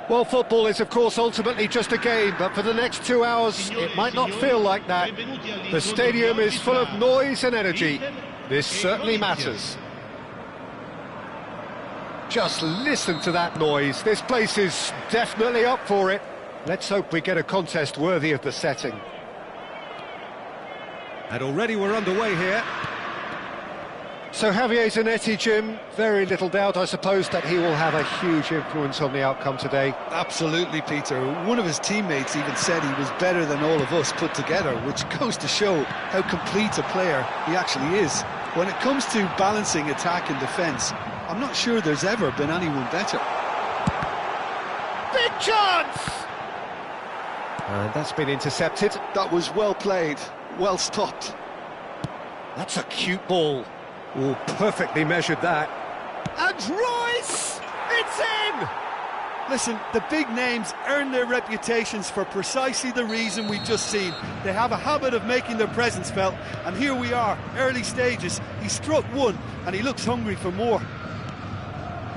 Well, football is, of course, ultimately just a game, but for the next 2 hours, it might not feel like that. The stadium is full of noise and energy. This certainly matters. Just listen to that noise. This place is definitely up for it. Let's hope we get a contest worthy of the setting. And already we're underway here. So Javier Zanetti, Jim, very little doubt, I suppose, that he will have a huge influence on the outcome today. Absolutely, Peter. One of his teammates even said he was better than all of us put together, which goes to show how complete a player he actually is. When it comes to balancing attack and defence, I'm not sure there's ever been anyone better. Big chance! And that's been intercepted. That was well played, well stopped. That's a cute ball. Oh, perfectly measured that. And Royce! It's in! Listen, the big names earn their reputations for precisely the reason we've just seen. They have a habit of making their presence felt, and here we are, early stages. He struck one, and he looks hungry for more.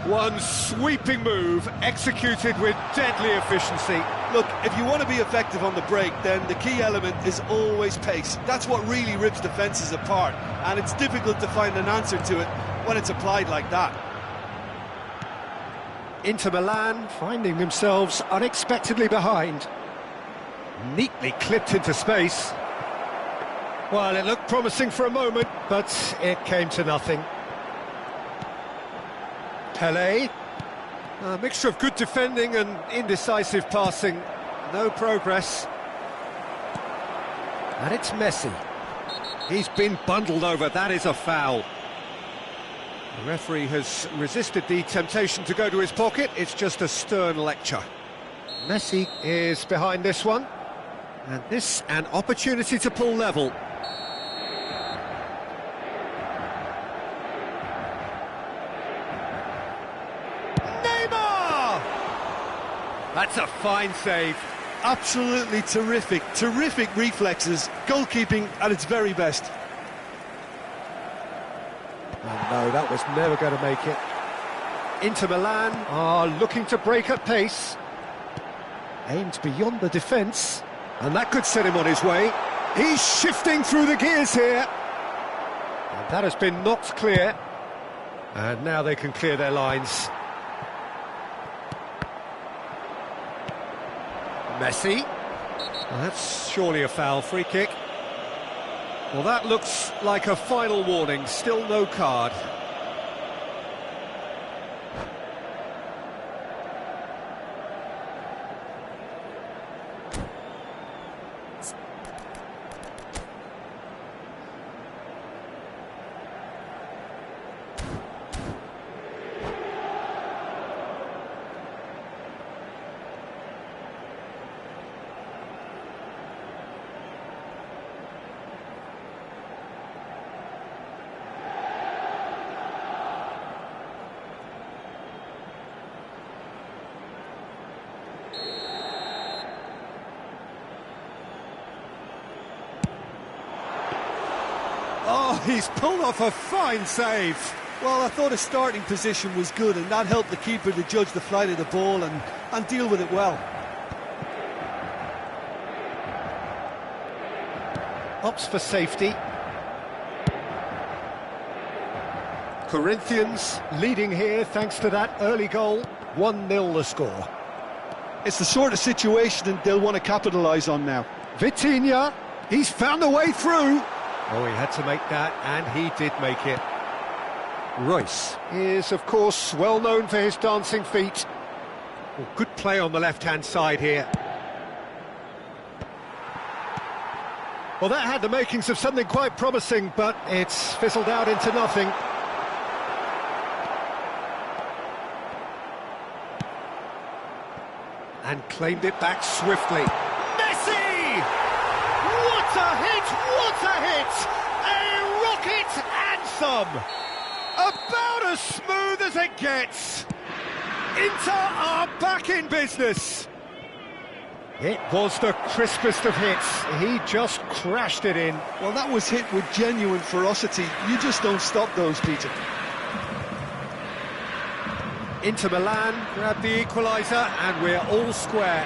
One sweeping move, executed with deadly efficiency. Look, if you want to be effective on the break, then the key element is always pace. That's what really rips defences apart, and it's difficult to find an answer to it when it's applied like that. Inter Milan finding themselves unexpectedly behind. Neatly clipped into space. Well, it looked promising for a moment, but it came to nothing. Pelé. A mixture of good defending and indecisive passing. No progress. And it's Messi. He's been bundled over. That is a foul. The referee has resisted the temptation to go to his pocket. It's just a stern lecture. Messi is behind this one. And this an opportunity to pull level. That's a fine save. Absolutely terrific, terrific reflexes. Goalkeeping at its very best. Oh no, that was never going to make it. Inter Milan are looking to break at pace. Aimed beyond the defence. And that could set him on his way. He's shifting through the gears here. And that has been knocked clear. And now they can clear their lines. Messi. Well, that's surely a foul. Free kick. Well, that looks like a final warning. Still no card. Oh, he's pulled off a fine save. Well, I thought his starting position was good, and that helped the keeper to judge the flight of the ball and deal with it well. Opts for safety. Corinthians leading here thanks to that early goal. 1-0 the score. It's the sort of situation they'll want to capitalise on now. Vitinha, he's found a way through. Oh, he had to make that, and he did make it. Royce is, of course, well known for his dancing feet. Well, good play on the left-hand side here. Well, that had the makings of something quite promising, but it's fizzled out into nothing. And claimed it back swiftly. Messi! What a hit! What a hit! A rocket anthem! About as smooth as it gets. Inter are back in business. It was the crispest of hits. He just crashed it in. Well, that was hit with genuine ferocity. You just don't stop those, Peter. Inter Milan grab the equaliser and we're all square.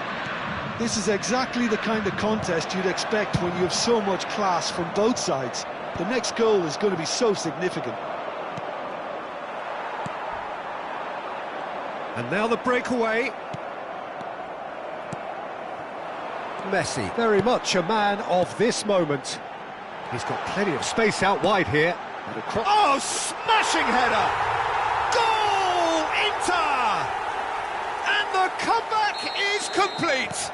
This is exactly the kind of contest you'd expect when you have so much class from both sides. The next goal is going to be so significant. And now the breakaway. Messi, very much a man of this moment. He's got plenty of space out wide here. Oh, smashing header! Goal, Inter! And the comeback is complete.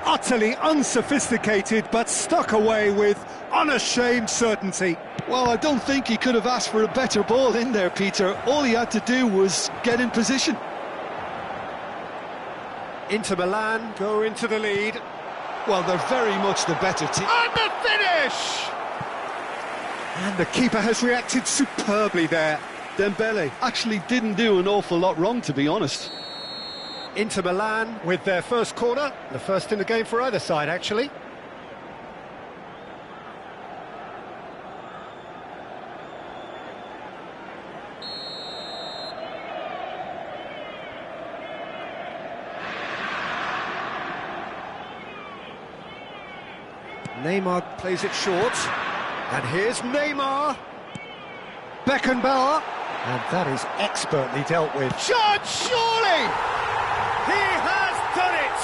Utterly unsophisticated, but stuck away with unashamed certainty. Well, I don't think he could have asked for a better ball in there, Peter. All he had to do was get in position. Inter Milan go into the lead. Well, they're very much the better team. And the finish! And the keeper has reacted superbly there. Dembele actually didn't do an awful lot wrong, to be honest. Inter Milan with their first corner, the first in the game for either side, actually. Neymar plays it short, and here's Neymar. Beckenbauer, and that is expertly dealt with. Judge, surely! He has done it!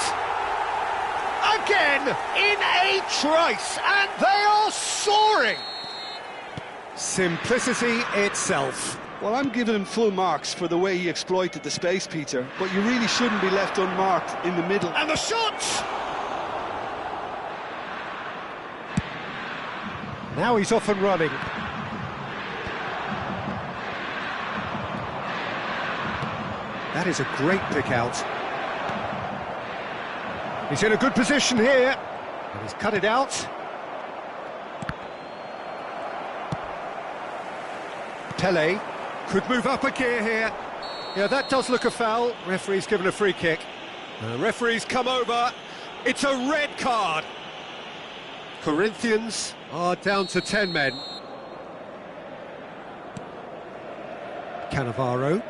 Again, in a trice, and they are soaring! Simplicity itself. Well, I'm giving him full marks for the way he exploited the space, Peter, but you really shouldn't be left unmarked in the middle. And the shot! Now he's off and running. That is a great pick out. He's in a good position here. And he's cut it out. Pele could move up a gear here. Yeah, that does look a foul. Referee's given a free kick. The referee's come over. It's a red card. Corinthians are down to 10 men. Cannavaro.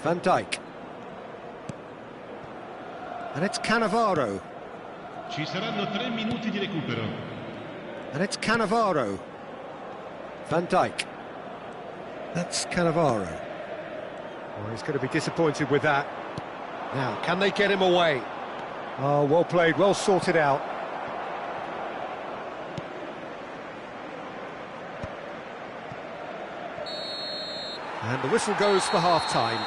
Van Dijk. And it's Cannavaro. Ci saranno 3 minuti di recupero. And it's Cannavaro. Van Dijk. That's Cannavaro. Oh, he's going to be disappointed with that. Now, can they get him away? Oh, well played, well sorted out. And the whistle goes for half-time.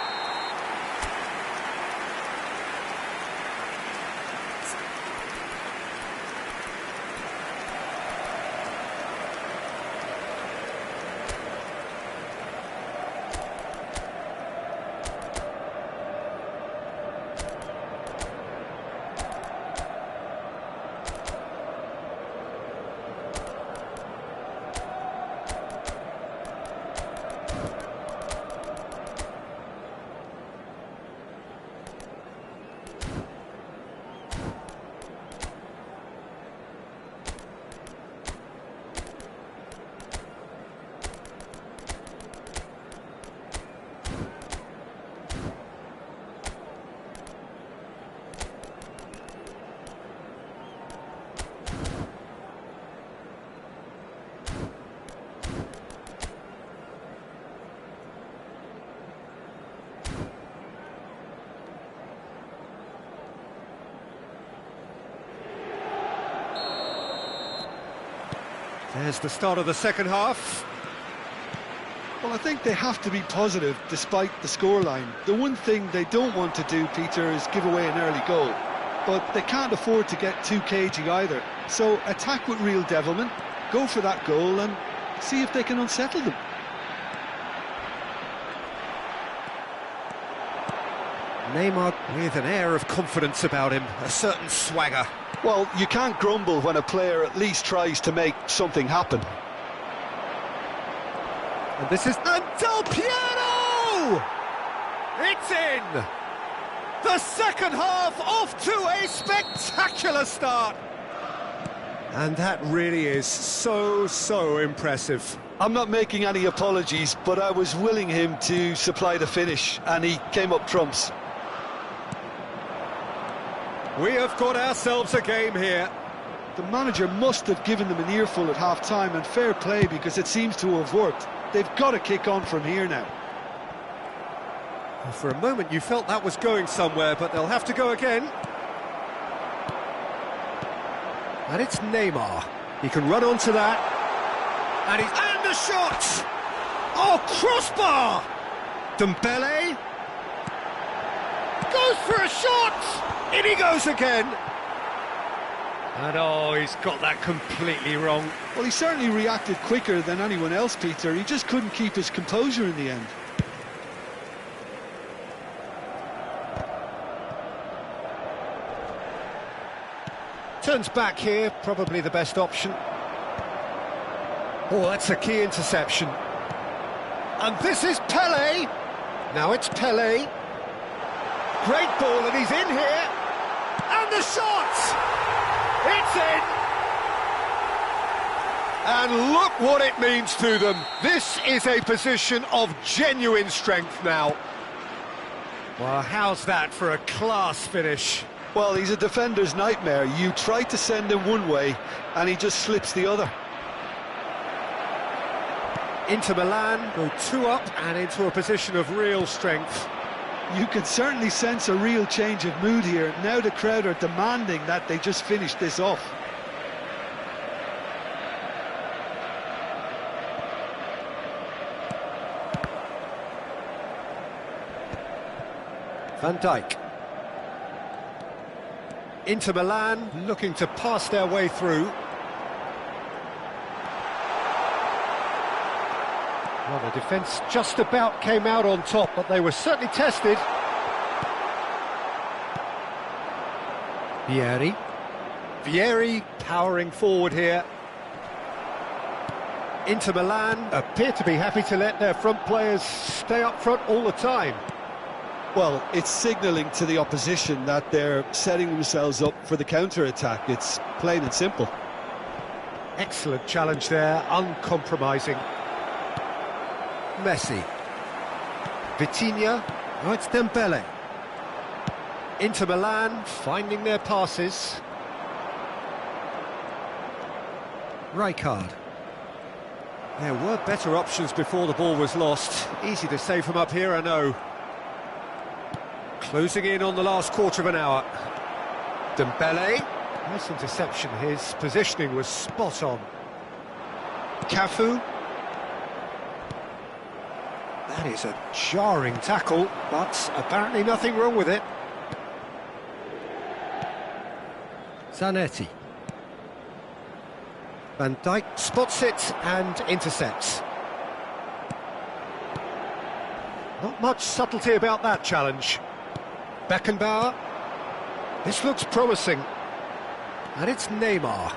There's the start of the second half. Well, I think they have to be positive despite the scoreline. The one thing they don't want to do, Peter, is give away an early goal. But they can't afford to get too cagey either. So attack with real devilment, go for that goal and see if they can unsettle them. Neymar with an air of confidence about him, a certain swagger. Well, you can't grumble when a player at least tries to make something happen. And this is... And Del Piero! It's in! The second half off to a spectacular start! And that really is so impressive. I'm not making any apologies, but I was willing him to supply the finish, and he came up trumps. We have got ourselves a game here. The manager must have given them an earful at half-time, and fair play, because it seems to have worked. They've got to kick on from here now. For a moment you felt that was going somewhere, but they'll have to go again. And it's Neymar. He can run onto that. And the shot! Oh, crossbar! Dembele goes for a shot! In he goes again. And oh, he's got that completely wrong. Well, he certainly reacted quicker than anyone else, Peter. He just couldn't keep his composure in the end. Turns back here, probably the best option. Oh, that's a key interception. And this is Pelé. Now it's Pelé. Great ball, and he's in here. And the shot! It's in! And look what it means to them. This is a position of genuine strength now. Well, how's that for a class finish? Well, he's a defender's nightmare. You try to send him one way, and he just slips the other. Inter Milan go 2 up and into a position of real strength. You can certainly sense a real change of mood here. Now the crowd are demanding that they just finish this off. Van Dijk. Inter Milan looking to pass their way through. Well, the defence just about came out on top, but they were certainly tested. Vieri powering forward here. Inter Milan appear to be happy to let their front players stay up front all the time. Well, it's signalling to the opposition that they're setting themselves up for the counter-attack. It's plain and simple. Excellent challenge there, uncompromising. Messi. Vitinha. Oh, it's Dembele. Inter Milan finding their passes. Rijkaard. There were better options before the ball was lost. Easy to save from up here, I know. Closing in on the last quarter of an hour. Dembele. Nice interception. His positioning was spot on. Cafu. That is a jarring tackle, but apparently nothing wrong with it. Zanetti. Van Dijk spots it and intercepts. Not much subtlety about that challenge. Beckenbauer. This looks promising. And it's Neymar.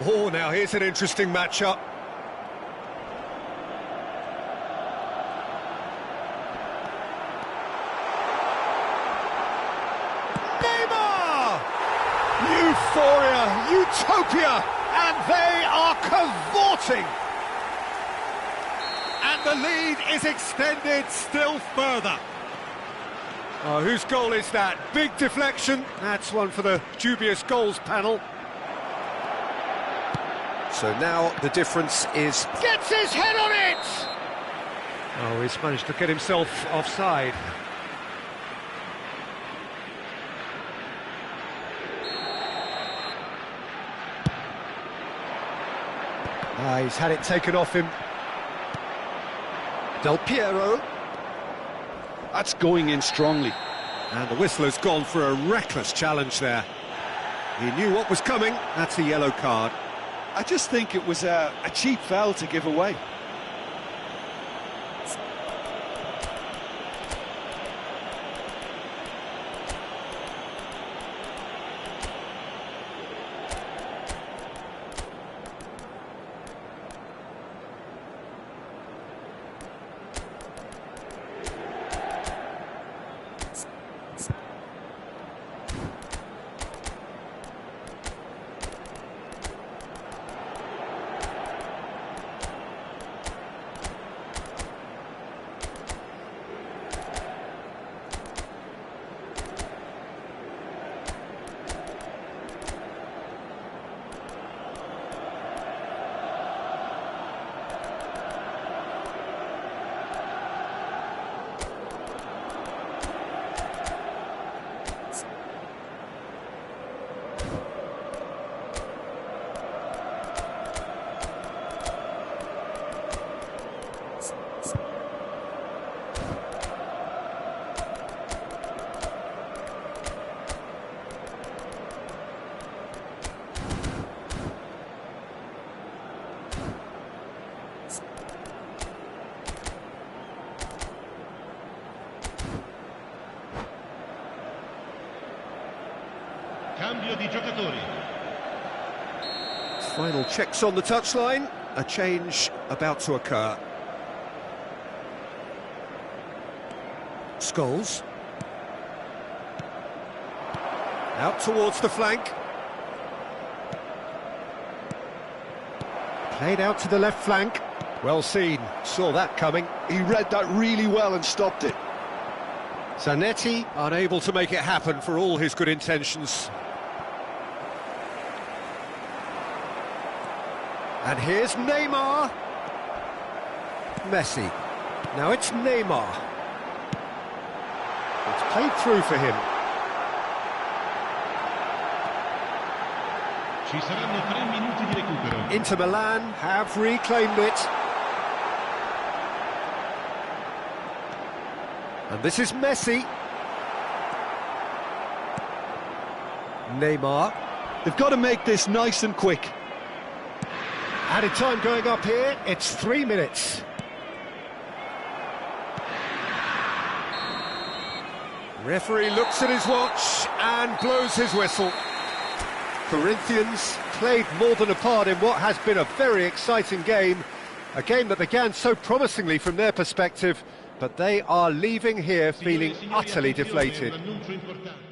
Oh, now here's an interesting matchup. Neymar! Euphoria, utopia, and they are cavorting. And the lead is extended still further. Oh, whose goal is that? Big deflection. That's one for the dubious goals panel. So now the difference is... Gets his head on it! Oh, he's managed to get himself offside. He's had it taken off him. Del Piero. That's going in strongly. And the whistler's gone for a reckless challenge there. He knew what was coming. That's a yellow card. I just think it was a cheap foul to give away. Cambio di giocatori. Final checks on the touchline. A change about to occur. Scholes. Out towards the flank. Played out to the left flank. Well seen, saw that coming. He read that really well and stopped it. Zanetti unable to make it happen for all his good intentions. And here's Neymar. Messi. Now it's Neymar. It's played through for him. Ci saranno 3 minuti di recupero. Inter Milan have reclaimed it. And this is Messi. Neymar. They've got to make this nice and quick. Added time going up here, it's 3 minutes. Referee looks at his watch and blows his whistle. Corinthians played more than a part in what has been a very exciting game. A game that began so promisingly from their perspective, but they are leaving here feeling utterly deflated. L'annuncio importante.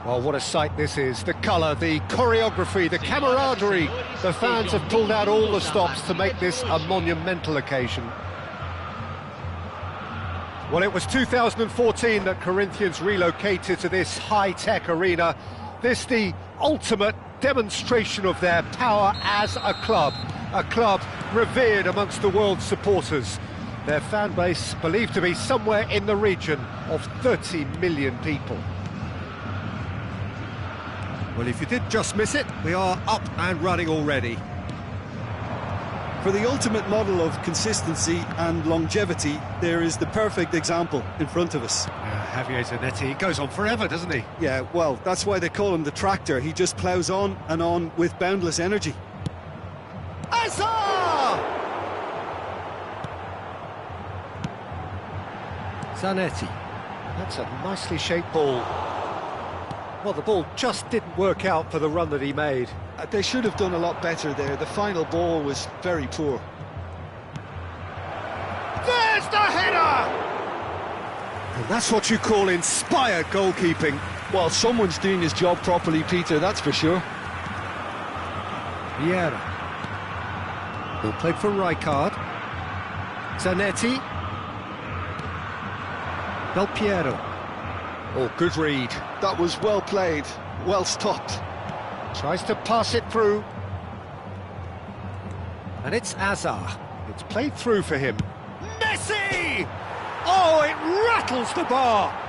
Well, what a sight this is. The colour, the choreography, the camaraderie. The fans have pulled out all the stops to make this a monumental occasion. Well, it was 2014 that Corinthians relocated to this high-tech arena. This the ultimate demonstration of their power as a club revered amongst the world's supporters. Their fan base believed to be somewhere in the region of 30 million people. Well, if you did just miss it, we are up and running already. For the ultimate model of consistency and longevity, there is the perfect example in front of us. Javier Zanetti, he goes on forever, doesn't he? Yeah, well, that's why they call him the tractor. He just ploughs on and on with boundless energy. Azar! Zanetti. That's a nicely shaped ball. Well, the ball just didn't work out for the run that he made. They should have done a lot better there. The final ball was very poor. There's the header! And that's what you call inspired goalkeeping. Well, someone's doing his job properly, Peter, that's for sure. Vieira. Ball played for Rijkaard. Zanetti. Del Piero. Oh, good read. That was well played, well stopped. Tries to pass it through. And it's Azar. It's played through for him. Messi! Oh, it rattles the bar!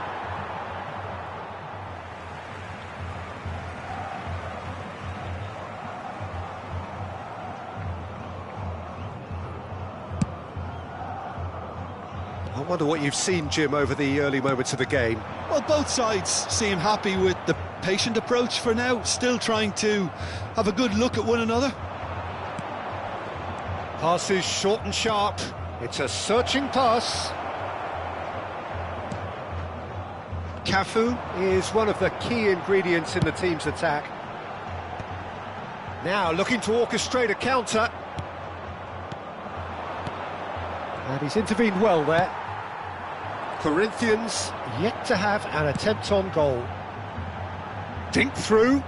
I wonder what you've seen, Jim, over the early moments of the game. Well, both sides seem happy with the patient approach for now, still trying to have a good look at one another. Passes short and sharp. It's a searching pass. Cafu is one of the key ingredients in the team's attack. Now looking to orchestrate a counter. And he's intervened well there. Corinthians yet to have an attempt on goal. Dink through.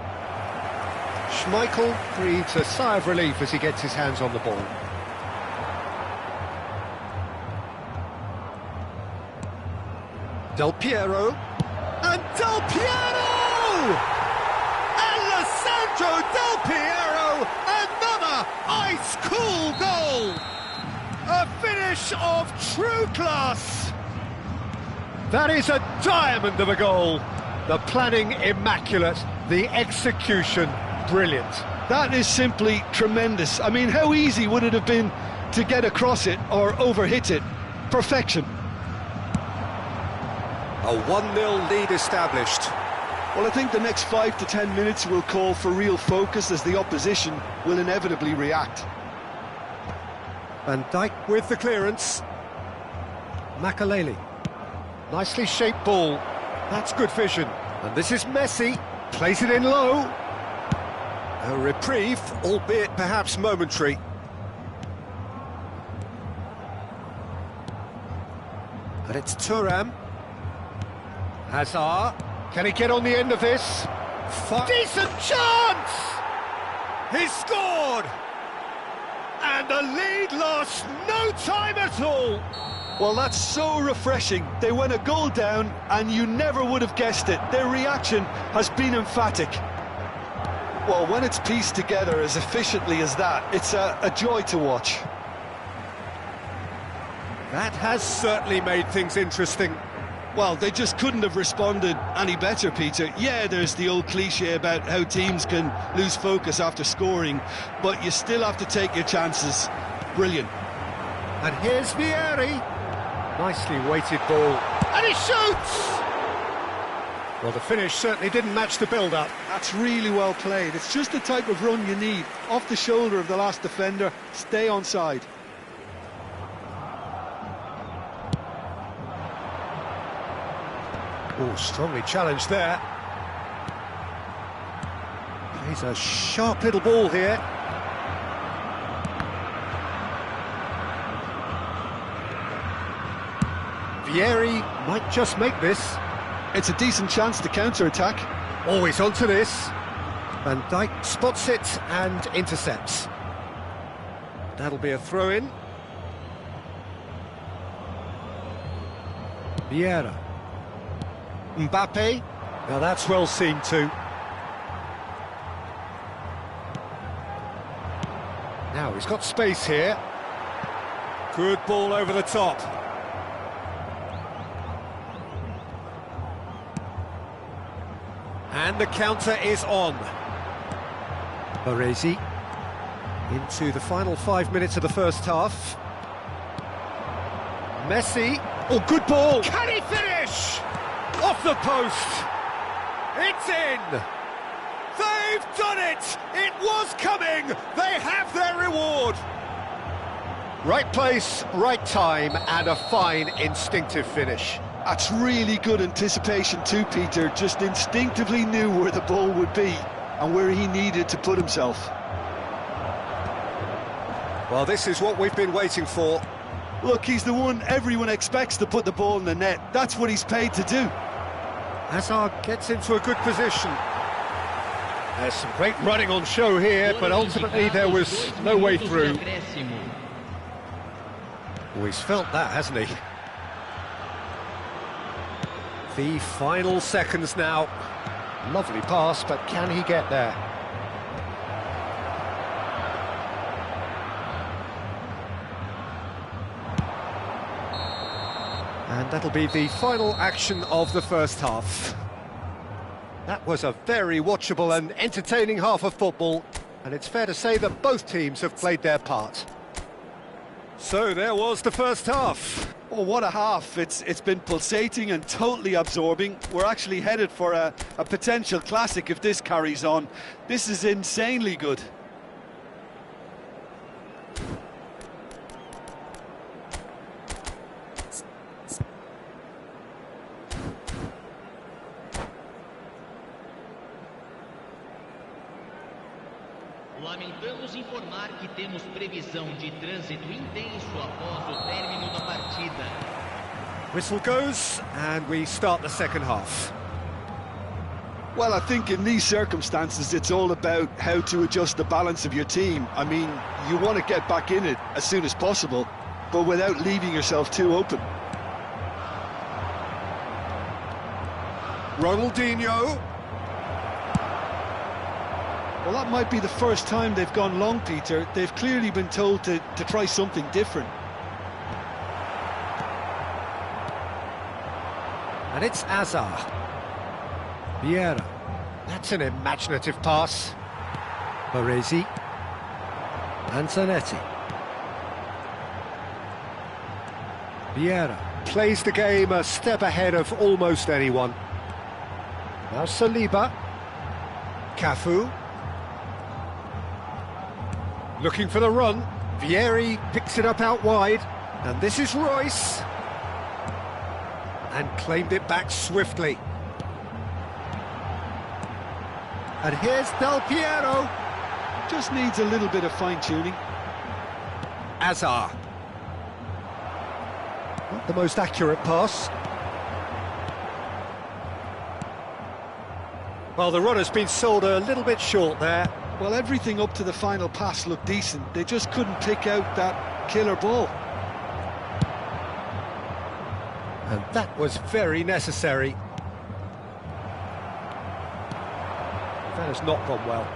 Schmeichel breathes a sigh of relief as he gets his hands on the ball. Del Piero. And Del Piero! Alessandro Del Piero! Another ice-cool goal! A finish of true class! That is a diamond of a goal. The planning immaculate, the execution brilliant. That is simply tremendous. I mean, how easy would it have been to get across it or overhit it? Perfection. A 1-0 lead established. Well, I think the next 5 to 10 minutes will call for real focus as the opposition will inevitably react. Van Dijk with the clearance. Makaleli. Nicely shaped ball. That's good vision. And this is Messi. Plays it in low. A reprieve, albeit perhaps momentary. And it's Thuram. Hazard. Can he get on the end of this? Decent chance! He's scored! And the lead lost no time at all. Well, that's so refreshing. They went a goal down and you never would have guessed it. Their reaction has been emphatic. Well, when it's pieced together as efficiently as that, it's a joy to watch. That has certainly made things interesting. Well, they just couldn't have responded any better, Peter. Yeah, there's the old cliche about how teams can lose focus after scoring, but you still have to take your chances. Brilliant. And here's Vieri. Nicely weighted ball. And he shoots! Well, the finish certainly didn't match the build-up. That's really well played. It's just the type of run you need. Off the shoulder of the last defender, stay onside. Oh, strongly challenged there. Plays a sharp little ball here. Vieri might just make this. It's a decent chance to counter-attack. Always onto this. Van Dijk spots it and intercepts. That'll be a throw-in. Vieira. Mbappe. Now that's well seen too. Now he's got space here. Good ball over the top. And the counter is on. Baresi into the final 5 minutes of the first half. Messi. Oh, good ball. Can he finish? Off the post. It's in. They've done it. It was coming. They have their reward. Right place, right time, and a fine instinctive finish. That's really good anticipation too, Peter. Just instinctively knew where the ball would be and where he needed to put himself. Well, this is what we've been waiting for. Look, he's the one everyone expects to put the ball in the net. That's what he's paid to do. Hazard gets into a good position. There's some great running on show here, but ultimately there was no way through. Oh, he's felt that, hasn't he? The final seconds now. Lovely pass, but can he get there? And that'll be the final action of the first half. That was a very watchable and entertaining half of football, and it's fair to say that both teams have played their part. So there was the first half. Oh, what a half. It's been pulsating and totally absorbing. We're actually headed for a potential classic if this carries on. This is insanely good. Lamentamos informar que temos previsão de trânsito intenso após o término da partida. Whistle goes, and we start the second half. Well, I think in these circumstances, it's all about how to adjust the balance of your team. I mean, you want to get back in it as soon as possible, but without leaving yourself too open. Ronaldinho. Well, that might be the first time they've gone long, Peter. They've clearly been told to try something different. And it's Hazard. Vieira. That's an imaginative pass. Baresi. And Zanetti. Vieira plays the game a step ahead of almost anyone. Now Saliba. Cafu. Looking for the run. Vieri picks it up out wide. And this is Royce. And claimed it back swiftly. And here's Del Piero. Just needs a little bit of fine-tuning. Hazard. Not the most accurate pass. Well, the runner's been sold a little bit short there. Well, everything up to the final pass looked decent. They just couldn't pick out that killer ball. And that was very necessary. That has not gone well.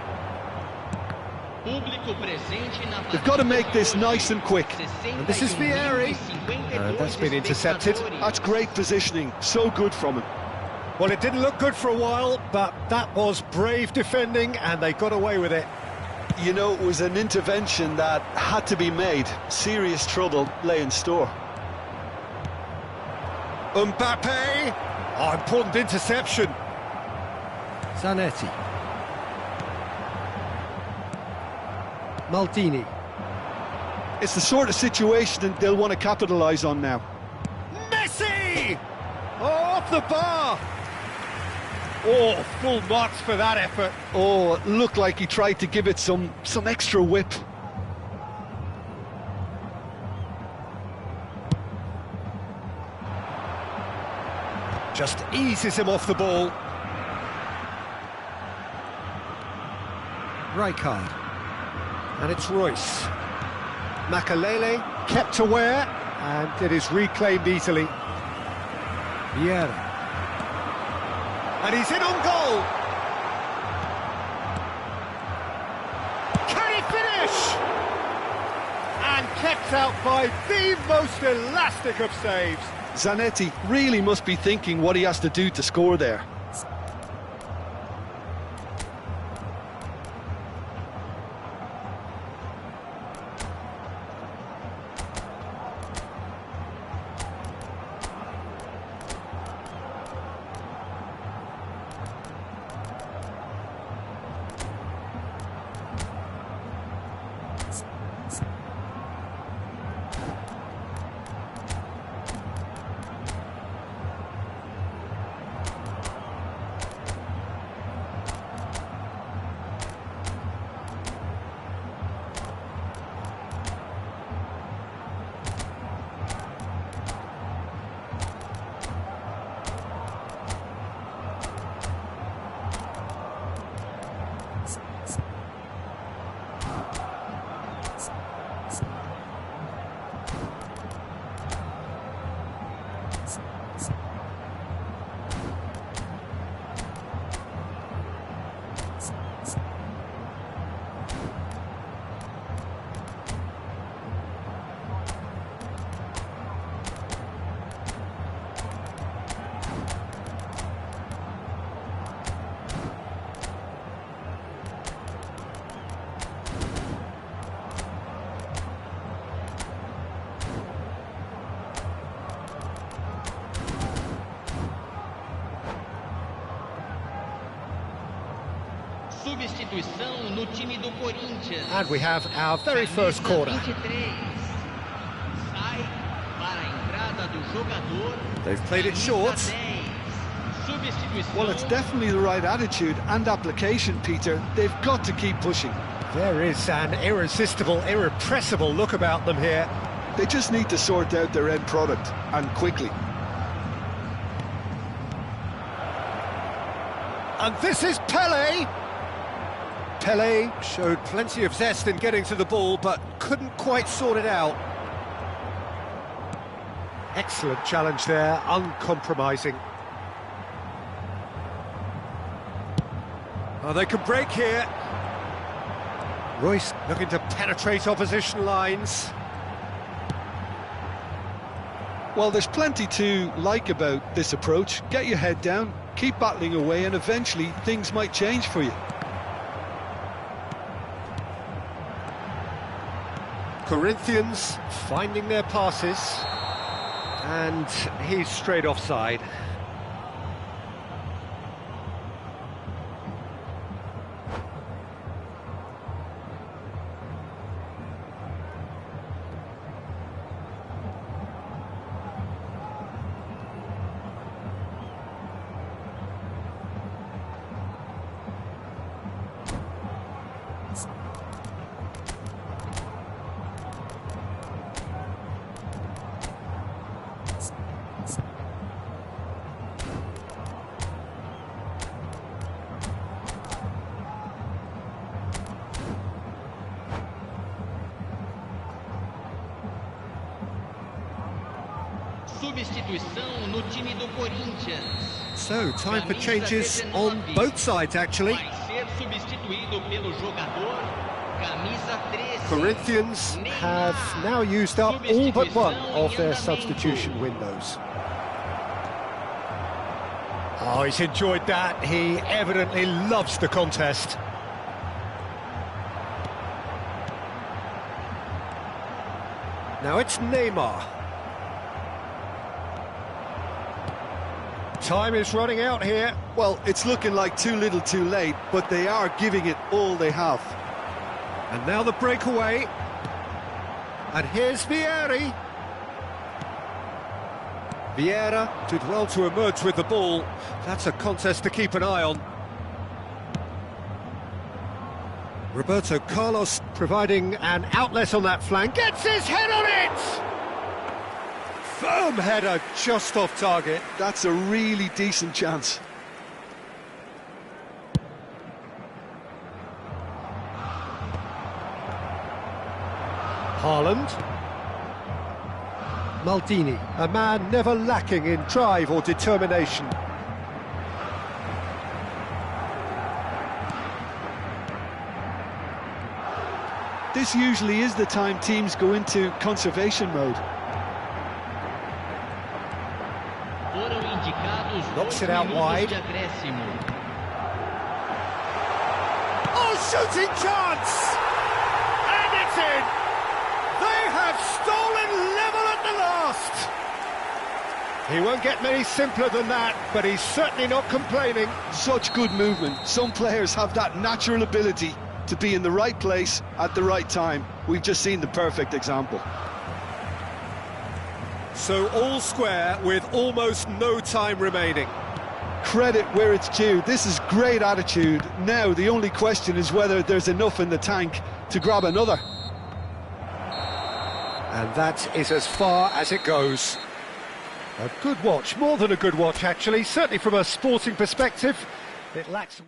They've got to make this nice and quick. And this is Vieri. And that's been intercepted. That's great positioning. So good from him. Well, it didn't look good for a while, but that was brave defending, and they got away with it. You know, it was an intervention that had to be made. Serious trouble lay in store. Mbappe! Oh, important interception. Zanetti. Maldini. It's the sort of situation that they'll want to capitalise on now. Messi! Oh, off the bar! Oh, full marks for that effort. Oh, it looked like he tried to give it some extra whip. Just eases him off the ball. Rijkaard. And it's Royce. Makalele kept aware, and it is reclaimed easily. Vieira. And he's in on goal! Can he finish? And kept out by the most elastic of saves. Zanetti really must be thinking what he has to do to score there. Substituição no time do Corinthians. And we have our very first corner. 23. Sai para a entrada do jogador. They've played it short. Substituição. Well, it's definitely the right attitude and application, Peter. They've got to keep pushing. There is an irresistible, irrepressible look about them here. They just need to sort out their end product, and quickly. And this is Pele. Pele showed plenty of zest in getting to the ball, but couldn't quite sort it out. Excellent challenge there, uncompromising. Oh, they can break here. Royce looking to penetrate opposition lines. Well, there's plenty to like about this approach. Get your head down, keep battling away, and eventually things might change for you. Corinthians finding their passes, and he's straight offside. Substituição no time do Corinthians. So, time for changes on both sides, actually. Vai ser substituído pelo jogador camisa 13. Corinthians have now used up all but one of their substitution windows. Oh, he's enjoyed that. He evidently loves the contest. Now it's Neymar. Time is running out here. Well, it's looking like too little too late, but they are giving it all they have. And now the breakaway. And here's Vieira. Vieira did well to emerge with the ball. That's a contest to keep an eye on. Roberto Carlos providing an outlet on that flank. Gets his head on it! Firm header just off target. That's a really decent chance. Haaland. Maldini, a man never lacking in drive or determination. This usually is the time teams go into conservation mode. Foram indicados Knocks 2 it out minutos wide. de acréscimo. Oh, shooting chance! And it's in! They have stolen level at the last! He won't get many simpler than that, but he's certainly not complaining. Such good movement. Some players have that natural ability to be in the right place at the right time. We've just seen the perfect example. So all square with almost no time remaining. Credit where it's due. This is great attitude. Now the only question is whether there's enough in the tank to grab another. And that is as far as it goes. A good watch, more than a good watch actually, certainly from a sporting perspective. It lacks...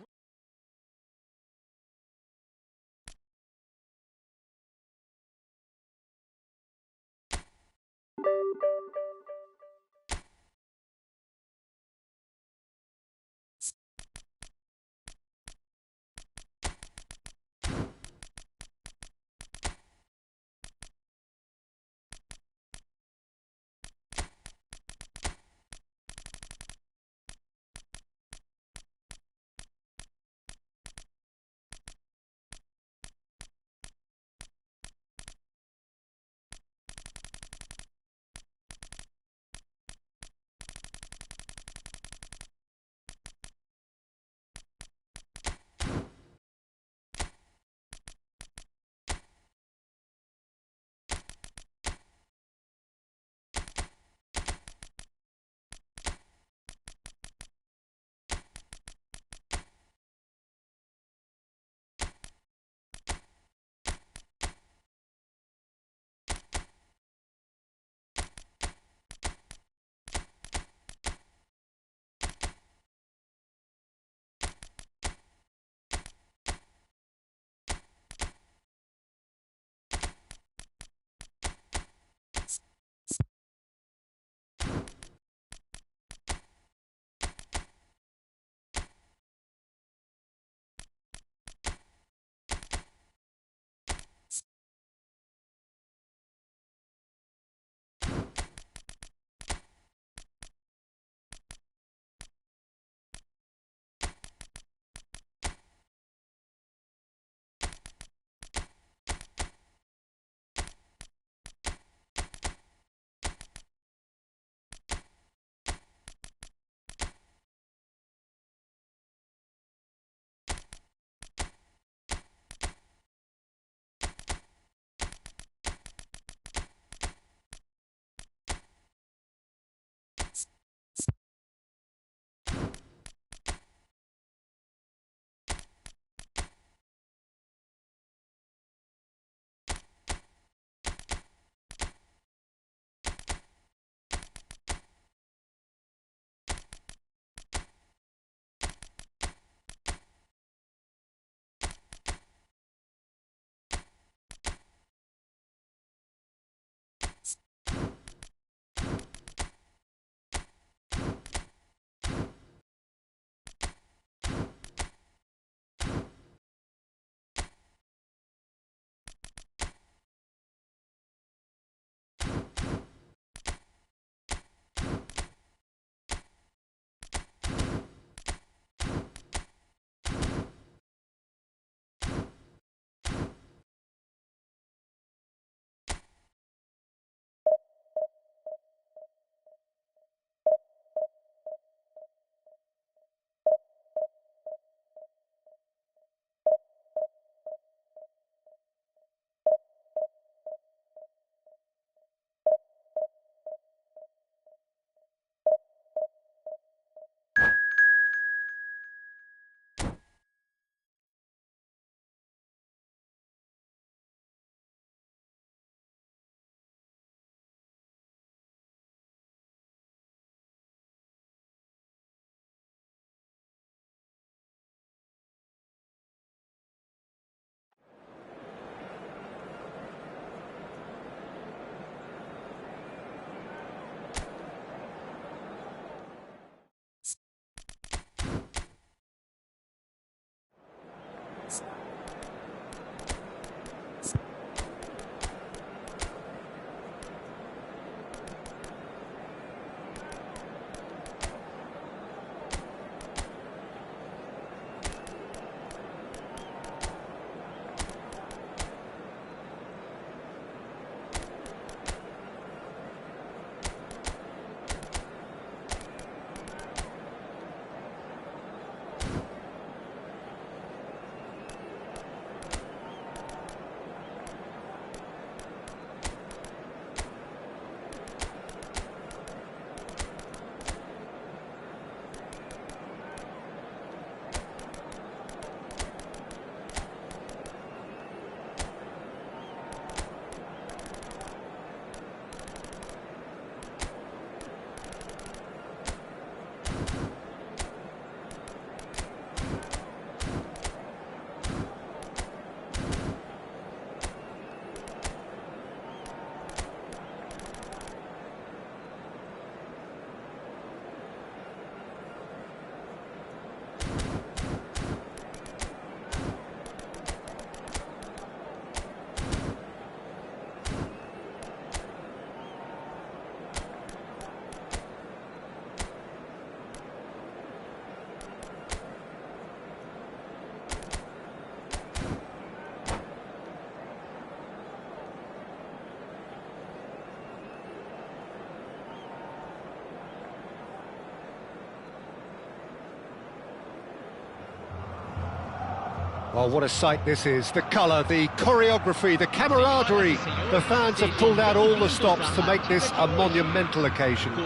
Oh, what a sight this is. The colour, the choreography, the camaraderie. The fans have pulled out all the stops to make this a monumental occasion.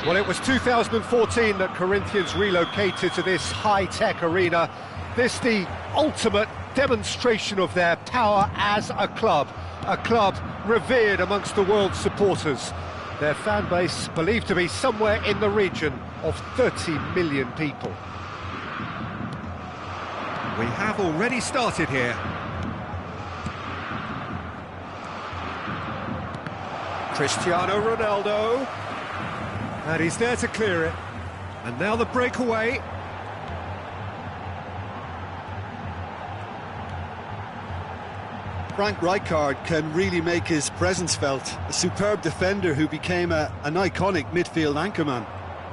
Well, it was 2014 that Corinthians relocated to this high-tech arena. This the ultimate demonstration of their power as a club revered amongst the world's supporters. Their fan base believed to be somewhere in the region of 30 million people. We have already started here. Cristiano Ronaldo. And he's there to clear it. And now the breakaway. Frank Rijkaard can really make his presence felt. A superb defender who became an iconic midfield anchorman.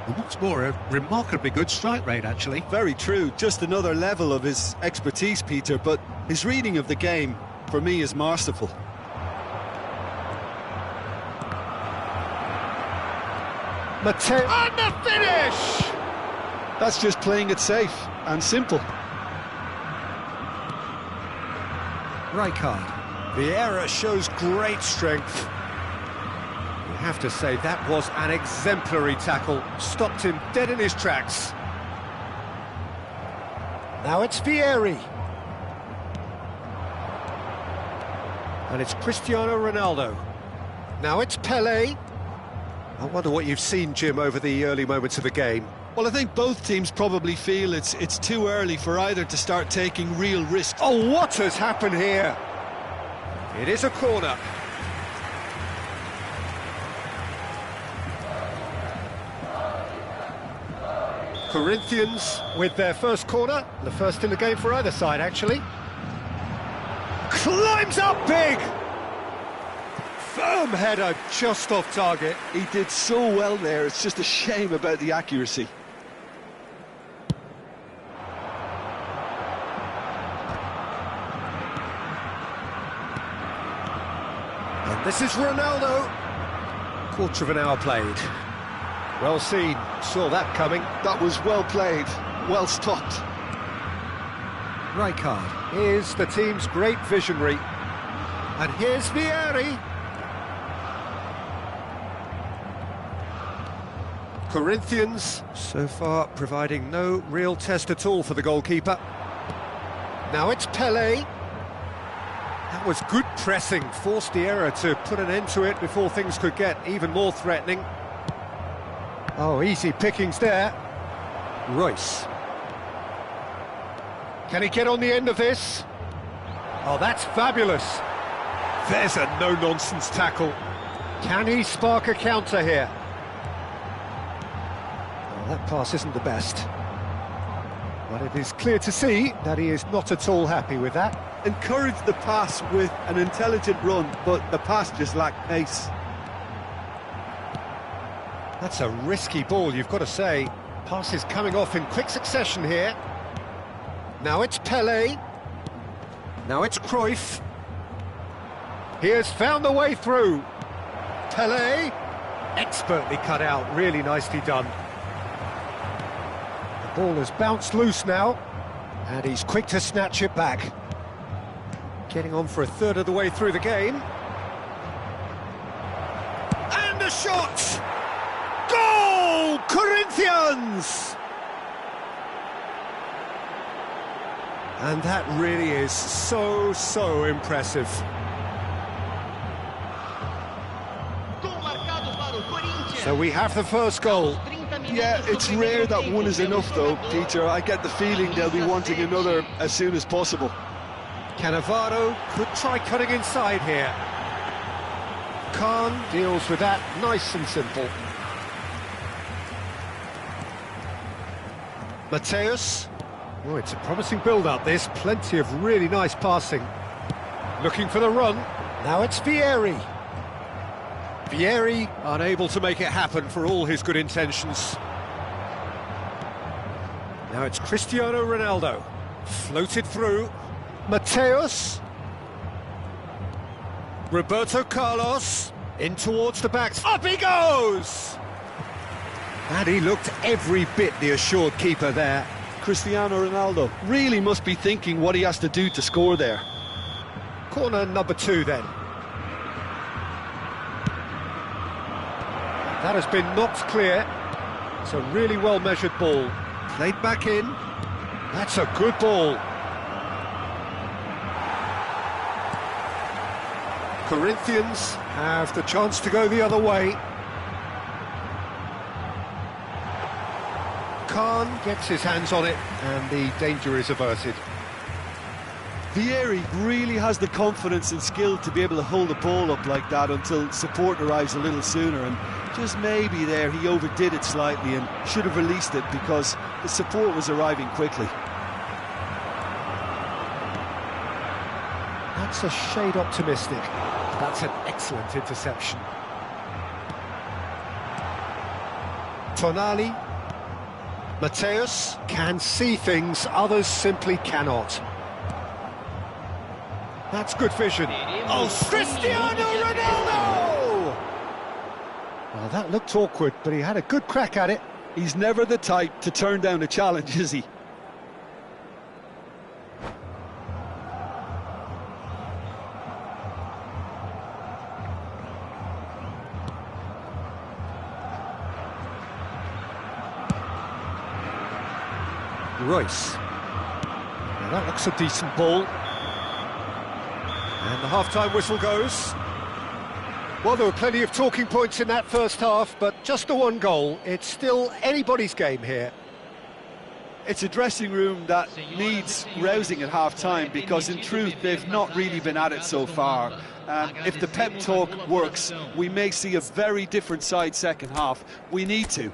And what's more, a remarkably good strike rate, actually. Very true, just another level of his expertise, Peter, but his reading of the game, for me, is masterful. Mateo, and the finish! That's just playing it safe and simple. Rijkaard. The error shows great strength. You have to say that was an exemplary tackle. Stopped him dead in his tracks. Now it's Vieri. And it's Cristiano Ronaldo. Now it's Pelé. I wonder what you've seen, Jim, over the early moments of the game. Well, I think both teams probably feel it's too early for either to start taking real risks. Oh, what has happened here? It is a corner. Corinthians with their first corner, the first in the game for either side, actually. Climbs up big! Firm header, just off target. He did so well there, it's just a shame about the accuracy. And this is Ronaldo. Quarter of an hour played. Well seen, saw that coming. That was well played, well stopped. Rijkaard is the team's great visionary. And here's Vieri. Corinthians, so far, providing no real test at all for the goalkeeper. Now it's Pelé. That was good pressing, forced the error to put an end to it before things could get even more threatening. Oh, easy pickings there. Royce. Can he get on the end of this? Oh, that's fabulous. There's a no-nonsense tackle. Can he spark a counter here? Well, that pass isn't the best. But it is clear to see that he is not at all happy with that. Encouraged the pass with an intelligent run, but the pass just lacked pace. That's a risky ball, you've got to say. Passes coming off in quick succession here. Now it's Pelé. Now it's Cruyff. He has found the way through. Pelé. Expertly cut out, really nicely done. The ball has bounced loose now, and he's quick to snatch it back. Getting on for a third of the way through the game. And a shot! Goal! Corinthians! And that really is so impressive. So we have the first goal. Yeah, it's rare that one is enough though, Peter. I get the feeling they'll be wanting another as soon as possible. Cannavaro could try cutting inside here. Khan deals with that nice and simple. Mateus. Oh, it's a promising build-up, this. Plenty of really nice passing. Looking for the run. Now it's Vieri. Vieri unable to make it happen for all his good intentions. Now it's Cristiano Ronaldo. Floated through. Mateus. Roberto Carlos. In towards the backs. Up he goes! And he looked every bit the assured keeper there. Cristiano Ronaldo. Really must be thinking what he has to do to score there. Corner number 2 then. That has been knocked clear. It's a really well-measured ball. Played back in. That's a good ball. Corinthians have the chance to go the other way. Khan gets his hands on it, and the danger is averted. Vieri really has the confidence and skill to be able to hold the ball up like that until support arrives a little sooner, and just maybe there he overdid it slightly and should have released it because the support was arriving quickly. That's a shade optimistic. That's an excellent interception. Tonali. Mateus can see things others simply cannot. That's good vision. Oh, Cristiano Ronaldo! Well, that looked awkward, but he had a good crack at it. He's never the type to turn down a challenge, is he? Royce. Now that looks a decent ball. And the half-time whistle goes. Well, there were plenty of talking points in that first half, but just the one goal. It's still anybody's game here. It's a dressing room that needs rousing at half-time because, in truth, they've not really been at it so far. If the pep talk works, we may see a very different side second half. We need to.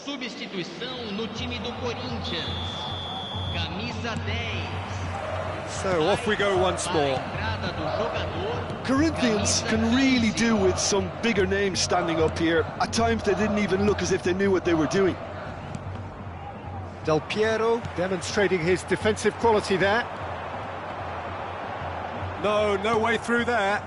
Substituição no time do Corinthians. Camisa 10. So off we go once more. Corinthians can really do with some bigger names standing up here. At times they didn't even look as if they knew what they were doing. Del Piero demonstrating his defensive quality there. No way through there.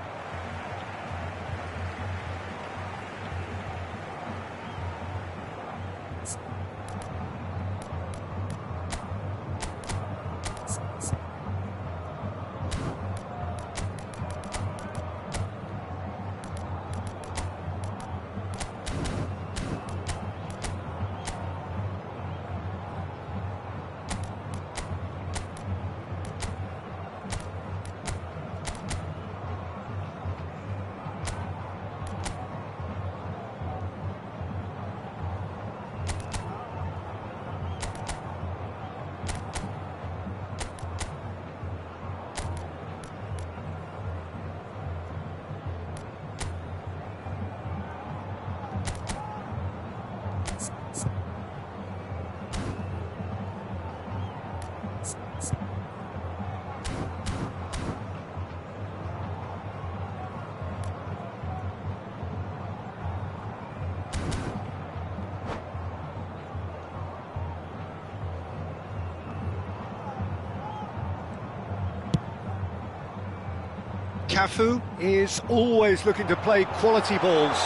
Cafu is always looking to play quality balls.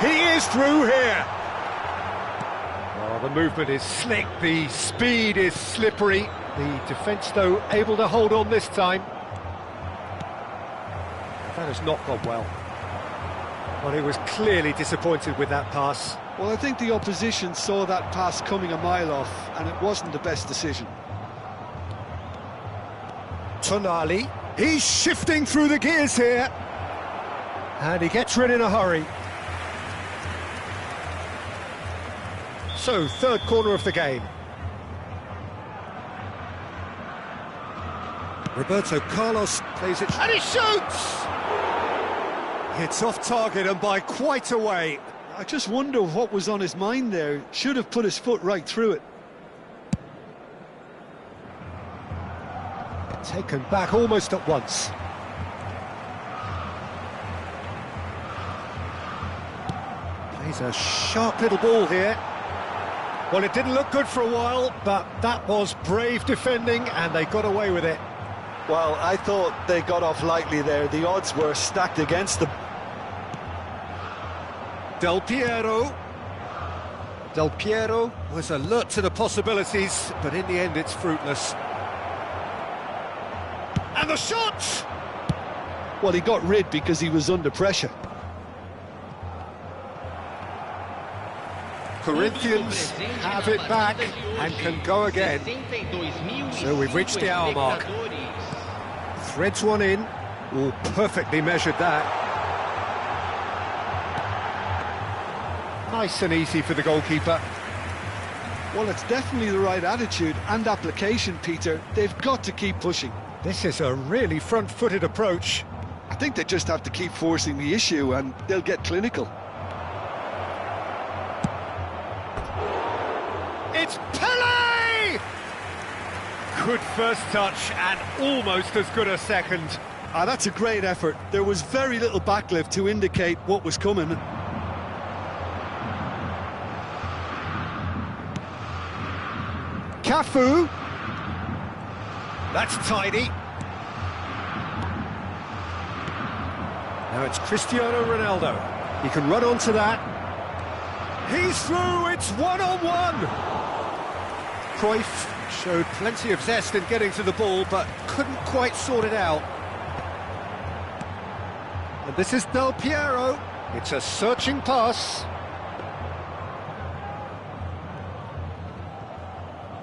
He is through here. Oh, the movement is slick, the speed is slippery. The defence, though, able to hold on this time. That has not gone well. Well, he was clearly disappointed with that pass. Well, I think the opposition saw that pass coming a mile off, and it wasn't the best decision. Tonali, he's shifting through the gears here. And he gets rid in a hurry. So, third corner of the game. Roberto Carlos plays it, and he shoots! It's off target and by quite a way. I just wonder what was on his mind there. Should have put his foot right through it. Taken back almost at once. Plays a sharp little ball here. Well, it didn't look good for a while, but that was brave defending, and they got away with it. Well, I thought they got off lightly there. The odds were stacked against them. Del Piero. Del Piero was alert to the possibilities, but in the end it's fruitless. And the shot! Well, he got rid because he was under pressure. Corinthians have it back and can go again. So we've reached the hour mark. Threads one in. Oh, perfectly measured that. Nice and easy for the goalkeeper. Well, it's definitely the right attitude and application, Peter. They've got to keep pushing. This is a really front-footed approach. I think they just have to keep forcing the issue and they'll get clinical. It's Pele! Good first touch and almost as good a second. That's a great effort. There was very little backlift to indicate what was coming. Cafu. That's tidy. Now it's Cristiano Ronaldo. He can run onto that. He's through, it's one-on-one. Cruyff showed plenty of zest in getting to the ball, but couldn't quite sort it out. And this is Del Piero. It's a searching pass.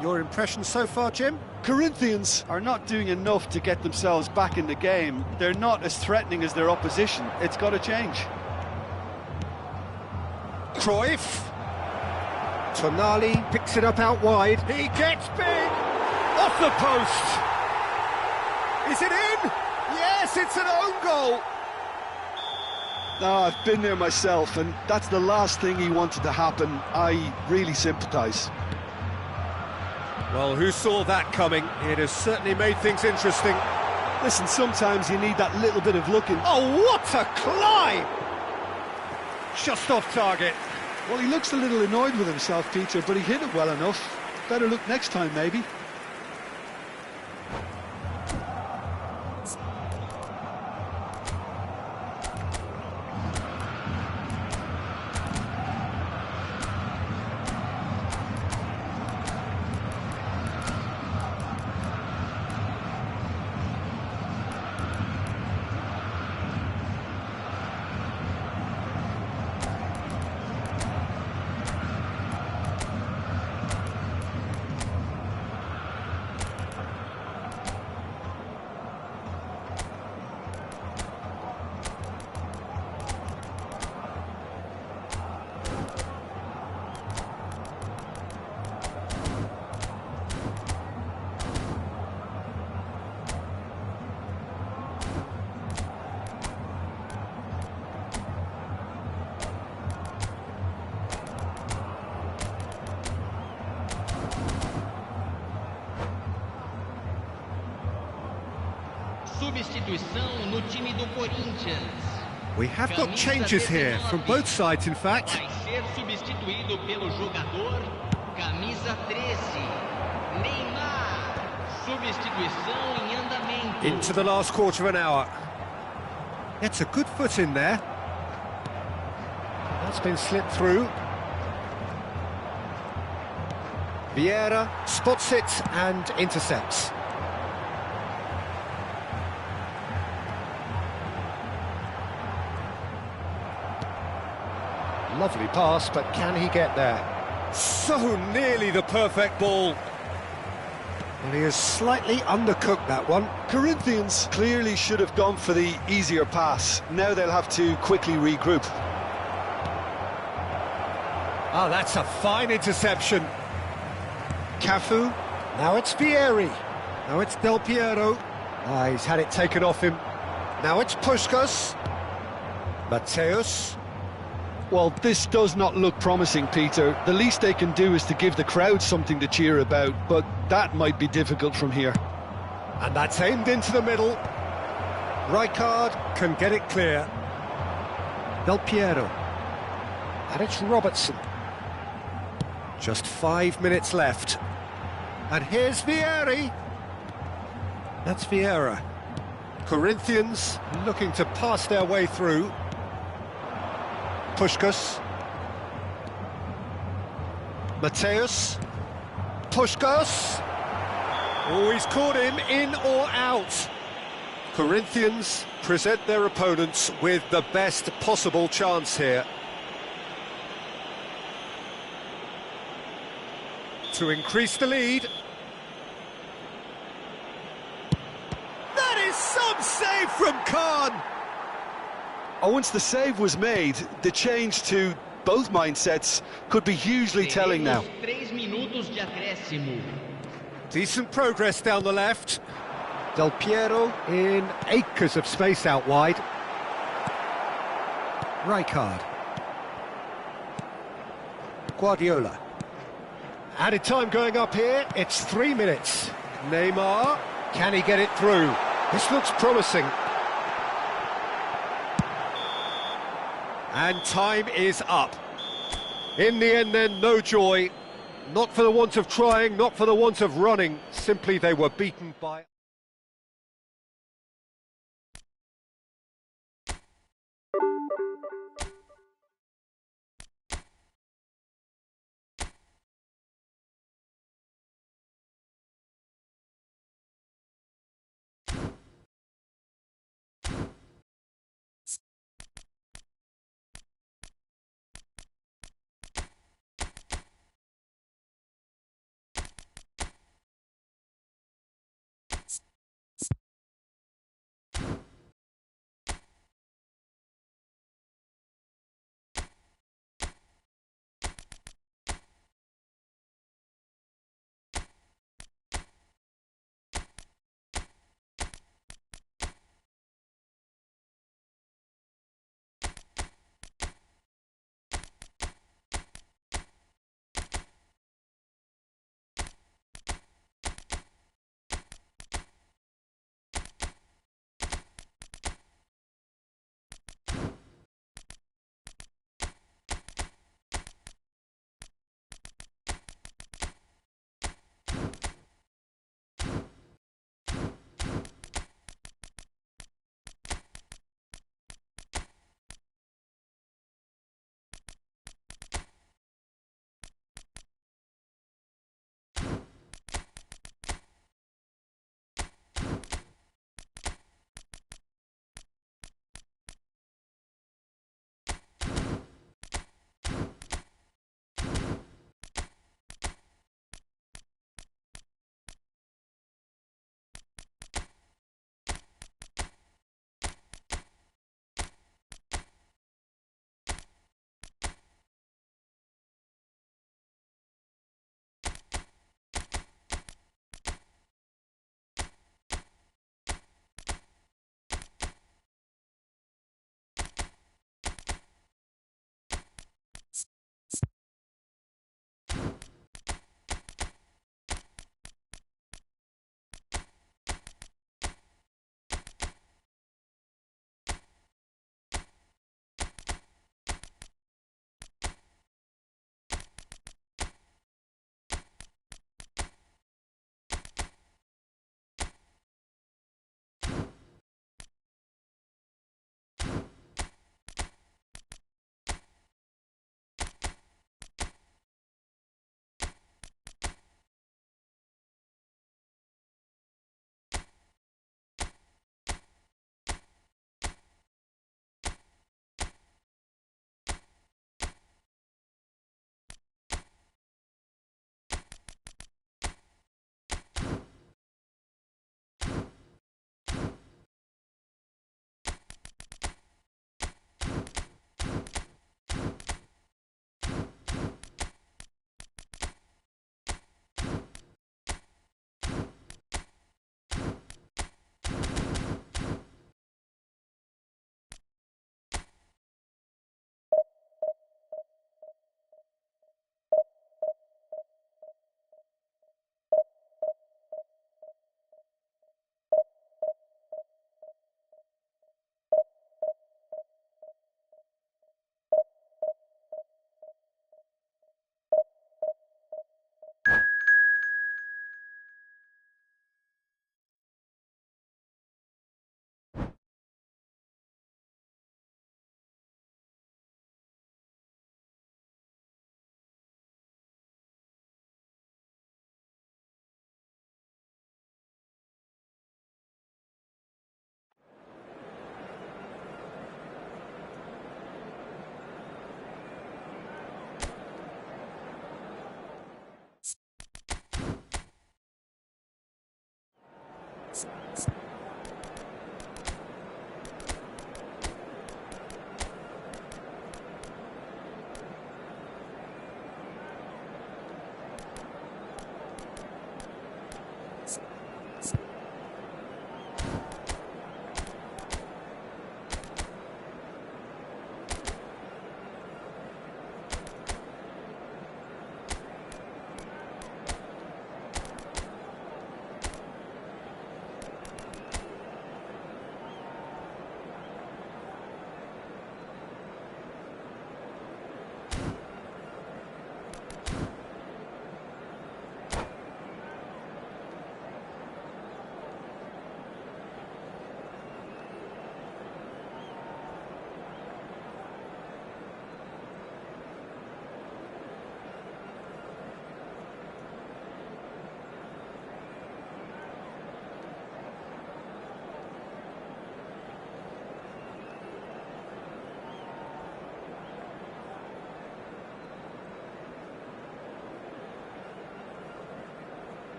Your impression so far, Jim? Corinthians are not doing enough to get themselves back in the game. They're not as threatening as their opposition. It's got to change. Cruyff. Tonali picks it up out wide. He gets big! Off the post! Is it in? Yes, it's an own goal! I've been there myself, and that's the last thing he wanted to happen. I really sympathise. Well, who saw that coming? It has certainly made things interesting. Listen, sometimes you need that little bit of looking. Oh, what a climb! Just off target. Well, he looks a little annoyed with himself, Peter, but he hit it well enough. Better look next time, maybe. Substituição no time do Corinthians. We have got changes here, from both sides in fact. Vai ser substituído pelo jogador camisa 13, Neymar. Substituição em andamento. Into the last quarter of an hour. Gets a good foot in there. That's been slipped through. Vieira spots it and intercepts. Lovely pass, but can he get there? So nearly the perfect ball. Well, he has slightly undercooked that one. Corinthians clearly should have gone for the easier pass. Now they'll have to quickly regroup. Ah, that's a fine interception. Cafu. Now it's Vieri. Now it's Del Piero. Ah, he's had it taken off him. Now it's Puskás. Mateus. Well, this does not look promising, Peter. The least they can do is to give the crowd something to cheer about, but that might be difficult from here. And that's aimed into the middle. Rijkaard can get it clear. Del Piero. And it's Robertson. Just 5 minutes left. And here's Vieri. That's Vieira. Corinthians looking to pass their way through. Puskás. Mateus. Puskás. Oh, he's caught him in or out. Corinthians present their opponents with the best possible chance here. To increase the lead. That is some save from Khan! Oh, once the save was made, the change to both mindsets could be hugely telling now. 3 minutos de acréscimo. Decent progress down the left. Del Piero in acres of space out wide. Rijkaard. Guardiola. Added time going up here, it's 3 minutes. Neymar, can he get it through? This looks promising. And time is up. In the end then, no joy. Not for the want of trying, not for the want of running. Simply they were beaten by...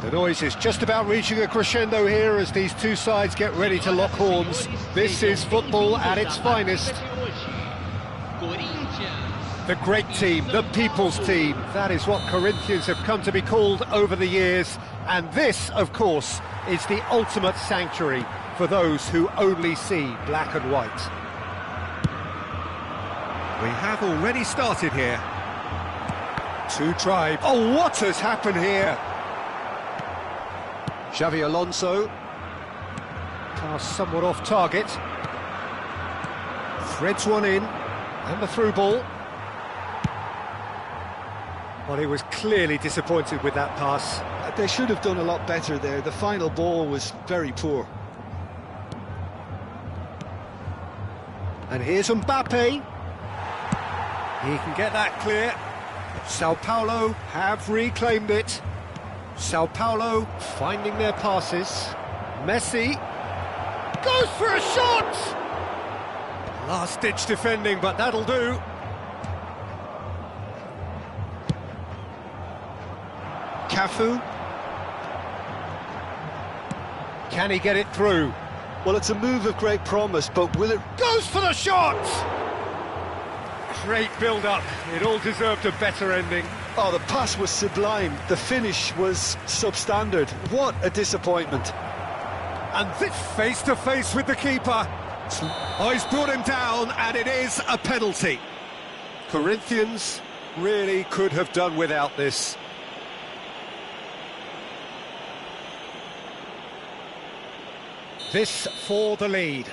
The noise is just about reaching a crescendo here as these two sides get ready to lock horns. This is football at its finest. The great team, the people's team. That is what Corinthians have come to be called over the years. And this, of course, is the ultimate sanctuary for those who only see black and white. We have already started here. Two tribes. Oh, what has happened here? Xavi Alonso. Pass somewhat off target. Threads one in. And the through ball. Well, he was clearly disappointed with that pass. They should have done a lot better there. The final ball was very poor. And here's Mbappe. He can get that clear. Sao Paulo have reclaimed it. Sao Paulo finding their passes. Messi goes for a shot! Last-ditch defending, but that'll do. Cafu. Can he get it through? Well, it's a move of great promise, but will it... Goes for the shot! Great build-up. It all deserved a better ending. Oh, the pass was sublime. The finish was substandard. What a disappointment. And this face-to-face with the keeper. Oh, he's brought him down, and it is a penalty. Corinthians really could have done without this. This for the lead.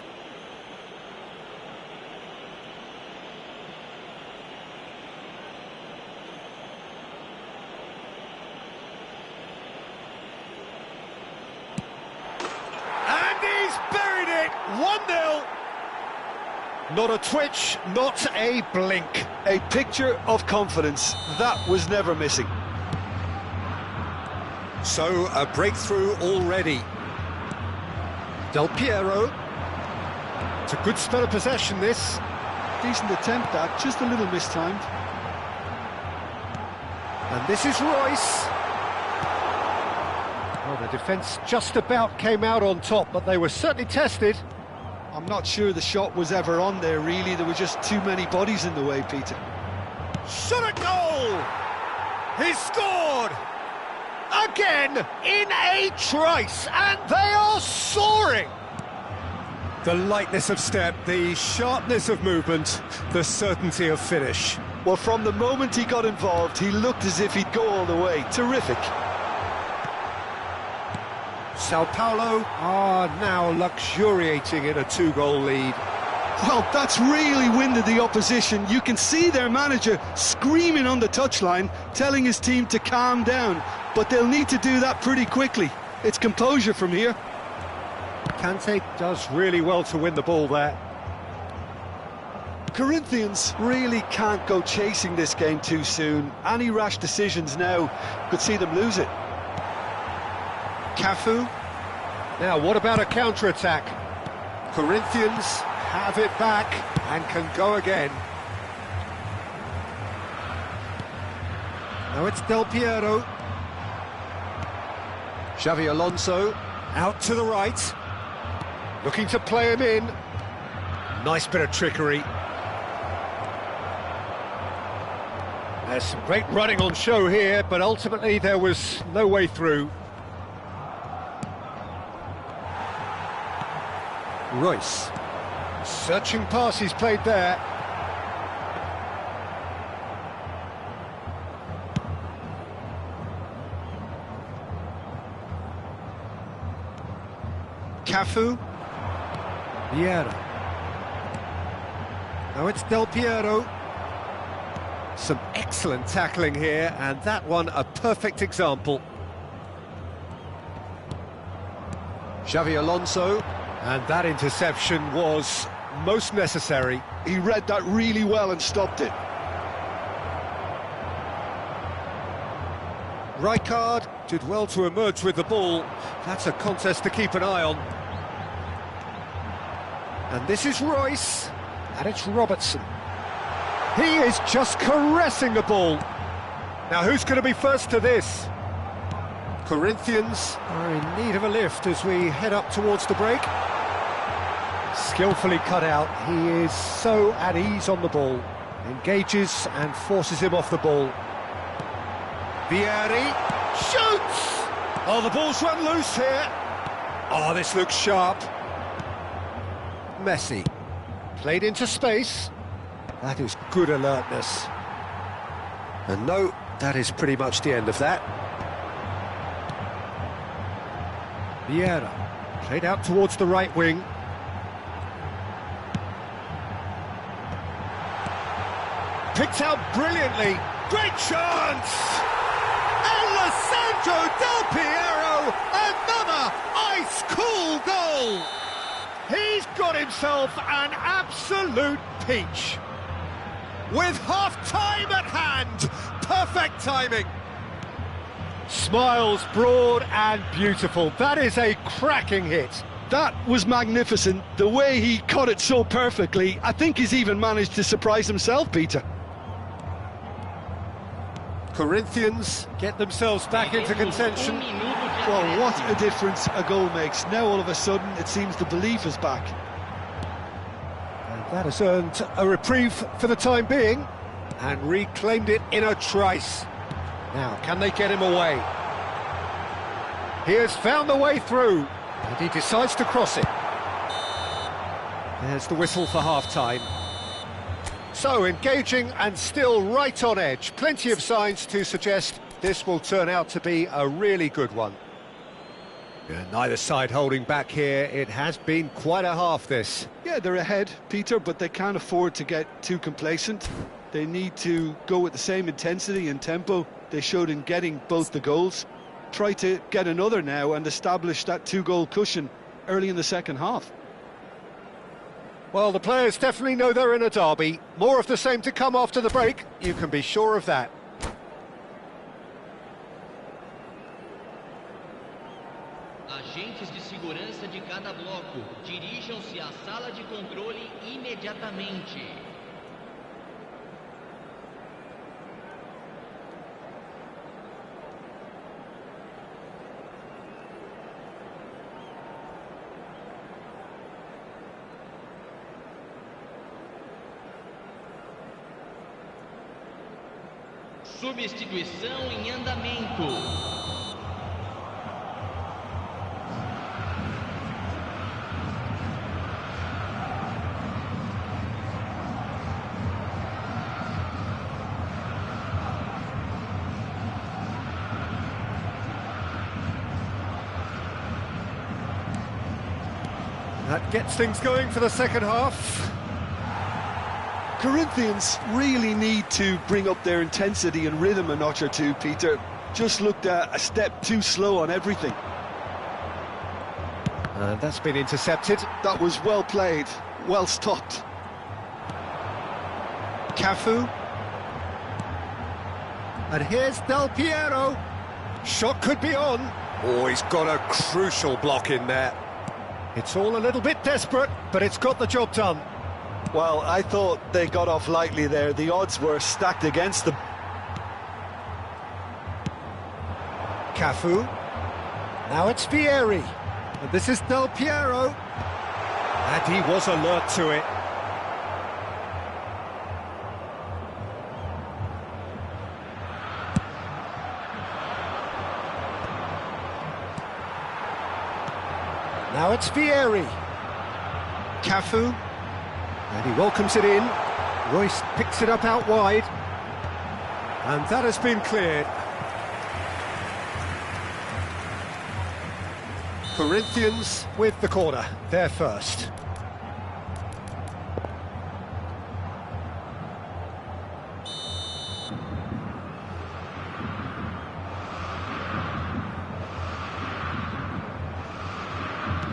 And he's buried it! 1-0. Not a twitch, not a blink. A picture of confidence. That was never missing. So, a breakthrough already. Del Piero. It's a good spell of possession, this. Decent attempt, that. Just a little mistimed. And this is Royce. Well, the defence just about came out on top, but they were certainly tested. I'm not sure the shot was ever on there, really. There were just too many bodies in the way, Peter. Shot a goal! He scored! Again, in a trice, and they are soaring! The lightness of step, the sharpness of movement, the certainty of finish. Well, from the moment he got involved, he looked as if he'd go all the way. Terrific. Sao Paulo are now luxuriating in a two-goal lead. Well, that's really winded the opposition. You can see their manager screaming on the touchline, telling his team to calm down. But they'll need to do that pretty quickly. It's composure from here. Kante does really well to win the ball there. Corinthians really can't go chasing this game too soon. Any rash decisions now could see them lose it. Cafu. Now, what about a counter-attack? Corinthians have it back and can go again. Now it's Del Piero. Xavi Alonso out to the right, looking to play him in. Nice bit of trickery. There's some great running on show here, but ultimately there was no way through. Royce. Searching pass he's played there. Cafu. Vieira. Now it's Del Piero. Some excellent tackling here, and that one a perfect example. Xavi Alonso. And that interception was most necessary. He read that really well and stopped it. Rijkaard did well to emerge with the ball. That's a contest to keep an eye on. And this is Royce, and it's Robertson. He is just caressing the ball. Now who's going to be first to this? Corinthians are in need of a lift as we head up towards the break. Skillfully cut out, he is so at ease on the ball. Engages and forces him off the ball. Vieri shoots! Oh, the ball's run loose here. Oh, this looks sharp. Messi. Played into space. That is good alertness. And no, that is pretty much the end of that. Vieira. Played out towards the right wing. Picked out brilliantly. Great chance! Alessandro Del Piero, another ice-cool goal! He's got himself an absolute peach. With half-time at hand, perfect timing. Smiles broad and beautiful. That is a cracking hit. That was magnificent. The way he caught it so perfectly, I think he's even managed to surprise himself, Peter. Corinthians get themselves back into contention. Well, what a difference a goal makes. Now all of a sudden it seems the belief is back. And that has earned a reprieve for the time being and reclaimed it in a trice. Now, can they get him away? He has found the way through and he decides to cross it. There's the whistle for half-time. So, engaging and still right on edge. Plenty of signs to suggest this will turn out to be a really good one. Yeah, neither side holding back here. It has been quite a half, this. Yeah, they're ahead, Peter, but they can't afford to get too complacent. They need to go with the same intensity and tempo they showed in getting both the goals. Try to get another now and establish that two-goal cushion early in the second half. Well, the players definitely know they're in a derby. More of the same to come after the break, you can be sure of that. Agentes de segurança de cada bloco, dirijam-se à sala de controle imediatamente. Substituição em andamento. That gets things going for the second half. Corinthians really need to bring up their intensity and rhythm a notch or two, Peter. Just looked a step too slow on everything. And that's been intercepted. That was well played, well stopped. Cafu. And here's Del Piero. Shot could be on. Oh, he's got a crucial block in there. It's all a little bit desperate, but it's got the job done. Well, I thought they got off lightly there. The odds were stacked against them. Cafu. Now it's Vieri. And this is Del Piero. And he was alert to it. Now it's Vieri. Cafu. And he welcomes it in. Royce picks it up out wide. And that has been cleared. Corinthians with the corner. They're first.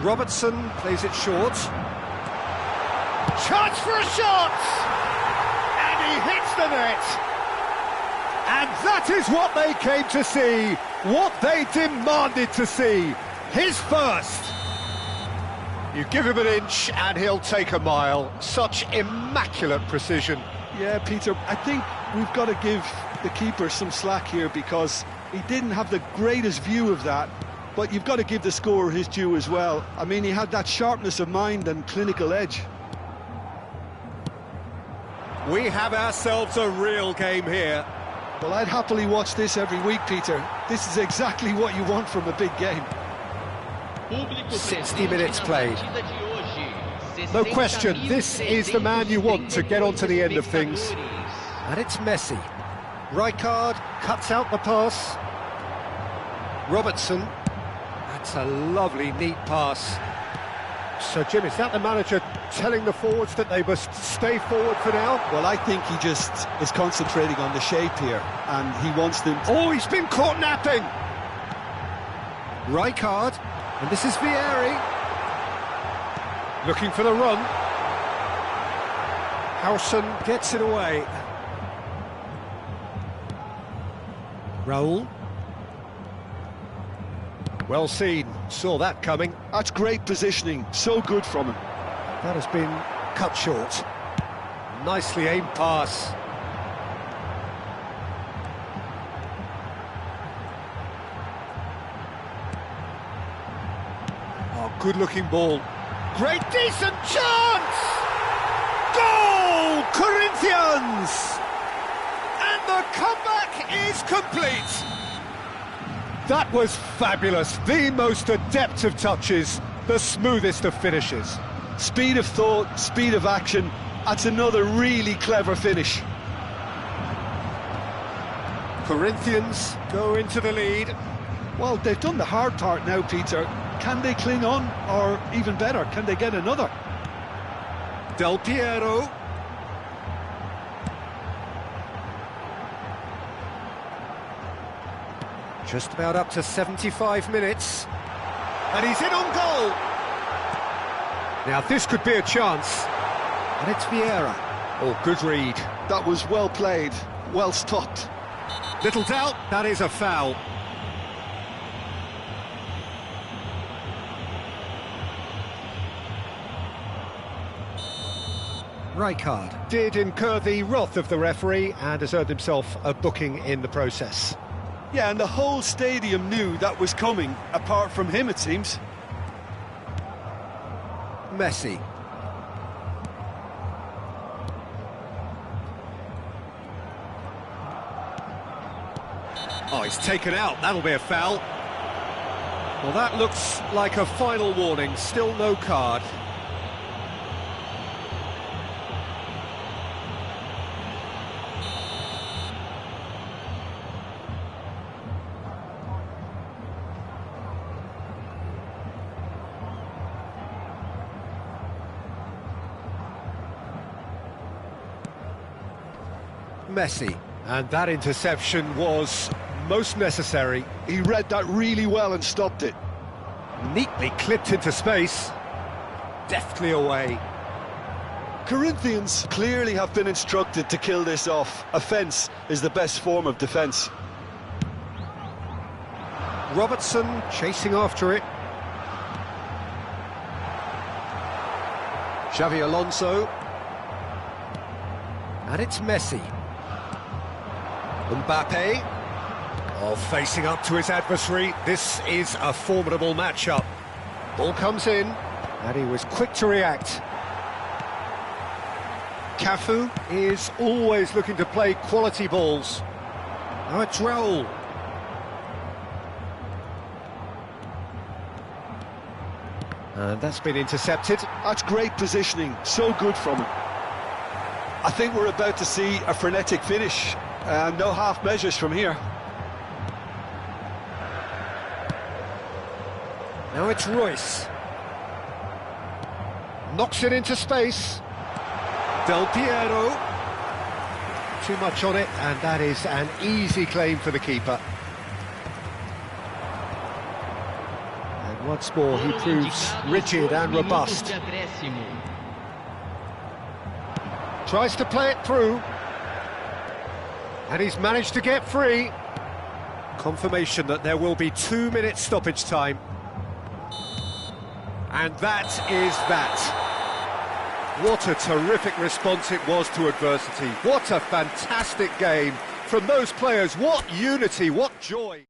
Robertson plays it short. Chance for a shot! And he hits the net! And that is what they came to see, what they demanded to see. His first. You give him an inch and he'll take a mile. Such immaculate precision. Yeah, Peter, I think we've got to give the keeper some slack here because He didn't have the greatest view of that, but you've got to give the scorer his due as well. I mean, he had that sharpness of mind and clinical edge. We have ourselves a real game here. Well, I'd happily watch this every week, Peter. This is exactly what you want from a big game. 60 minutes played. No question, this is the man you want to get onto the end of things. And it's Messi. Rijkaard cuts out the pass. Robertson. That's a lovely, neat pass. So, Jim, is that the manager telling the forwards that they must stay forward for now? Well, I think he just is concentrating on the shape here, and he wants them to... Oh, he's been caught napping! Rijkaard, and this is Vieri. Looking for the run. Howson gets it away. Raul. Well seen, saw that coming. That's great positioning, so good from him. That has been cut short. Nicely aimed pass. Oh, good-looking ball. Great, decent chance! Goal! Corinthians! And the comeback is complete. That was fabulous. The most adept of touches, the smoothest of finishes. Speed of thought, speed of action. That's another really clever finish. Corinthians go into the lead. Well, they've done the hard part now, Peter. Can they cling on, or even better, can they get another? Del Piero. Just about up to 75 minutes. And he's in on goal. Now this could be a chance. And it's Vieira. Oh, good read. That was well played, well stopped. Little doubt, that is a foul. Rijkaard did incur the wrath of the referee and has earned himself a booking in the process. Yeah, and the whole stadium knew that was coming, apart from him, it seems. Messi. Oh, he's taken out. That'll be a foul. Well, that looks like a final warning. Still no card. Messi, and that interception was most necessary. He read that really well and stopped it. Neatly clipped into space, deftly away. Corinthians clearly have been instructed to kill this off. Offence is the best form of defence. Robertson chasing after it. Xavi Alonso. And it's Messi. Mbappe, oh, facing up to his adversary. This is a formidable matchup. Ball comes in, and he was quick to react. Cafu is always looking to play quality balls. Now it's Raul. And that's been intercepted. That's great positioning, so good from him. I think we're about to see a frenetic finish. No half measures from here. Now it's Royce. Knocks it into space. Del Piero. Too much on it, and that is an easy claim for the keeper. And once more he proves rigid and robust. Tries to play it through. And he's managed to get free. Confirmation that there will be 2 minutes stoppage time. And that is that. What a terrific response it was to adversity. What a fantastic game from those players. What unity, what joy.